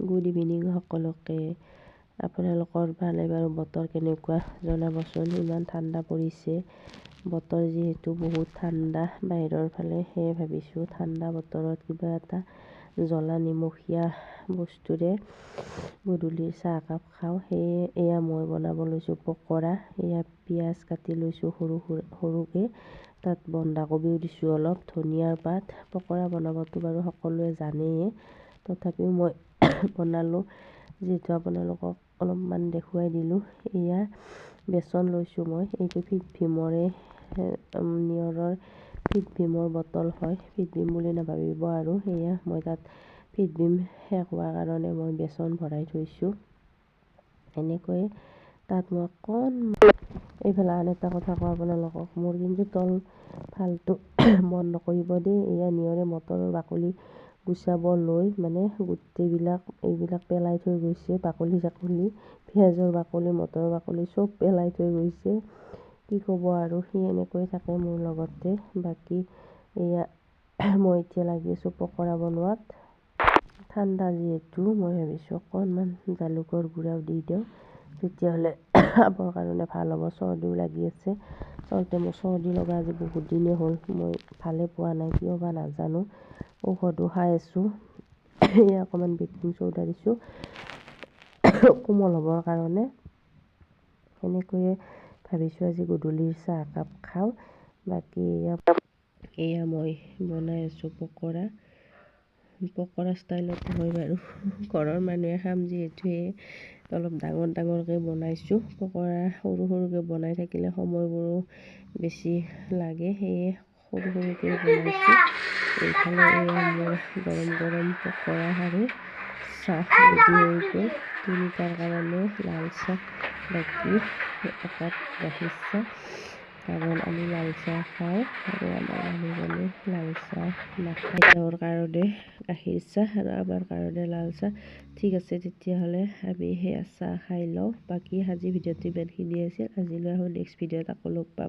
Good evening সকলোকে। আপোনালোকৰ ফালে বাৰু বতৰ কেনেকুৱা জনাবচোন। ইমান ঠাণ্ডা পৰিছে, বতৰ যিহেতু বহুত ঠাণ্ডা বাহিৰৰ ফালে, সেয়ে ভাবিছোঁ ঠাণ্ডা বতৰত কিবা এটা জ্বলা নিমখীয়া বস্তুৰে গধূলিৰ চাহ একাপ খাওঁ। সেয়ে এয়া মই বনাব লৈছোঁ পকৰা। এয়া পিঁয়াজ কাটি লৈছোঁ সৰুকৈ, তাত বন্ধাকবিও দিছোঁ অলপ, ধনিয়াৰ পাত। পকৰা বনাবতো বাৰু সকলোৱে জানেই, তথাপিও মই বনালোঁ যিহেতু আপোনালোকক অলপমান দেখুৱাই দিলোঁ। এয়া বেচন লৈছোঁ মই, এইটো ফিট ভীমৰে নিয়ৰৰ ফিট ভীমৰ বটল হয়, ফিট ভীম বুলি নাভাবিব আৰু। সেয়া মই তাত ফিট ভীম শেষ হোৱাৰ কাৰণে মই বেচন ভৰাই থৈছোঁ। এনেকৈয়ে তাত মই এইফালে আন এটা কথা কওঁ আপোনালোকক, মোৰ কিন্তু তল ফালটো মন নকৰিব দেই। এয়া নিয়ৰে মটৰৰ বাকলি গুচাব লৈ মানে এইবিলাক পেলাই থৈ গৈছে, বাকলি চাকলি, পিঁয়াজৰ বাকলি, মটৰৰ বাকলি চব পেলাই থৈ গৈছে। কি ক'ব আৰু, সি এনেকৈ থাকে মোৰ লগতে। বাকী এয়া মই এতিয়া লাগি আছোঁ পকৰা বনোৱাত। ঠাণ্ডা যিহেতু মই ভাবিছোঁ অকণমান জালুকৰ গুড়াও দি দিওঁ, তেতিয়াহ'লে খাবৰ কাৰণে ভাল হ'ব। চৰ্দিও লাগি আছে, মোৰ চৰ্দি লগা আজি বহুত দিনেই হ'ল, মই ভালে পোৱা নাই, কিয় বা নাজানো। ঔষধো খাই আছোঁ। এয়া অকণমান বেকিং চ'ডা দিছোঁ কোমল হ'বৰ কাৰণে। সেনেকৈয়ে ভাবিছোঁ আজি গধূলিৰ চাহ একাপ খাওঁ। বাকী এয়া মই বনাই আছোঁ পকৰা ষ্টাইলত হয় বাৰু, ঘৰৰ মানুহে খাম যিহেতু অলপ ডাঙৰকৈ বনাইছোঁ। পকৰা সৰুকৈ বনাই থাকিলে সময়বোৰো বেছি লাগে, সেয়ে সৰুকৈ বনাইছোঁ। এইফালে এয়া মোৰ গৰম পকৰা আৰু চাহ ৰেডি হৈ গ'ল। তিনিটাৰ কাৰণে লাল চাহ, বাকী একাপ গাখীৰ চাহ, কাৰণ আমি লাল চাহ খাওঁ আৰু আমাৰ মানুহজনে লাল চাহ নাখায়। তেওঁৰ কাৰণে গাখীৰ চাহ আৰু আমাৰ কাৰণে লাল চাহ। ঠিক আছে তেতিয়াহ'লে আমি সেয়া চাহ খাই লওঁ। বাকী আজি ভিডিঅ'টো ইমানখিনিয়ে আছিল। আজিলৈ আহোঁ, নেক্সট ভিডিঅ'ত আকৌ লগ পাম।